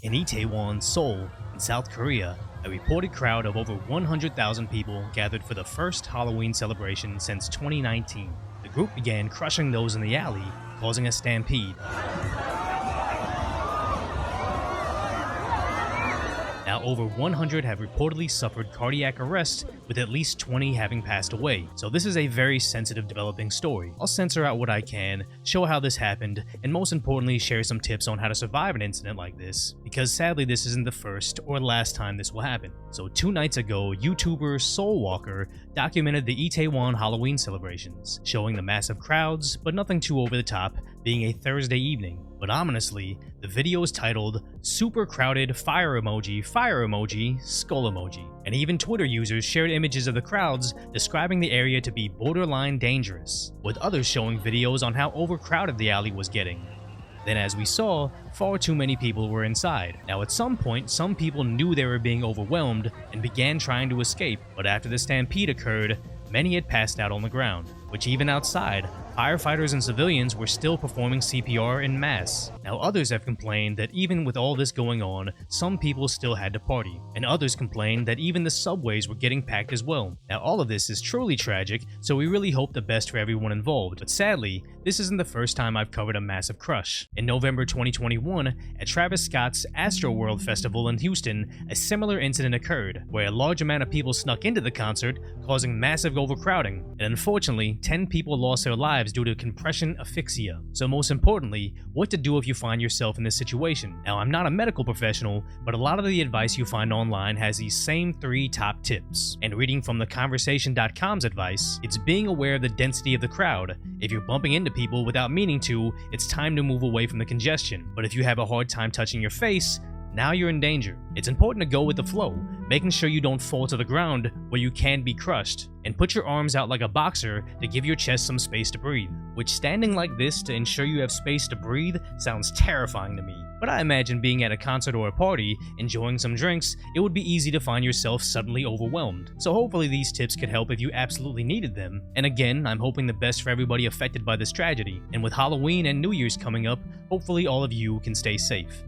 In Itaewon, Seoul, in South Korea, a reported crowd of over 100,000 people gathered for the first Halloween celebration since 2019. The group began crushing those in the alley, causing a stampede. Now, over 100 have reportedly suffered cardiac arrest, with at least 20 having passed away. So this is a very sensitive developing story. I'll censor out what I can, show how this happened, and most importantly share some tips on how to survive an incident like this, because sadly this isn't the first or last time this will happen. So 2 nights ago, YouTuber Soul Walker documented the Itaewon Halloween celebrations, showing the massive crowds, but nothing too over the top, being a Thursday evening. But ominously, the video is titled "Super Crowded Fire Emoji, Skull Emoji," and even Twitter users shared images of the crowds describing the area to be borderline dangerous, with others showing videos on how overcrowded the alley was getting. Then, as we saw, far too many people were inside. Now, at some point, some people knew they were being overwhelmed and began trying to escape, but after the stampede occurred, many had passed out on the ground, which even outside, firefighters and civilians were still performing CPR en masse. Now, others have complained that even with all this going on, some people still had to party, and others complained that even the subways were getting packed as well. Now, all of this is truly tragic, so we really hope the best for everyone involved, but sadly, this isn't the first time I've covered a massive crush. In November 2021, at Travis Scott's Astroworld Festival in Houston, a similar incident occurred, where a large amount of people snuck into the concert, causing massive overcrowding, and unfortunately, 10 people lost their lives due to compression asphyxia. So most importantly, what to do if you find yourself in this situation. Now, I'm not a medical professional, but a lot of the advice you find online has these same 3 top tips. And reading from theconversation.com's advice, it's being aware of the density of the crowd. If you're bumping into people without meaning to, it's time to move away from the congestion. But if you have a hard time touching your face, now you're in danger. It's important to go with the flow, making sure you don't fall to the ground where you can be crushed, and put your arms out like a boxer to give your chest some space to breathe. Which, standing like this to ensure you have space to breathe sounds terrifying to me. But I imagine being at a concert or a party, enjoying some drinks, it would be easy to find yourself suddenly overwhelmed. So hopefully these tips could help if you absolutely needed them. And again, I'm hoping the best for everybody affected by this tragedy. And with Halloween and New Year's coming up, hopefully all of you can stay safe.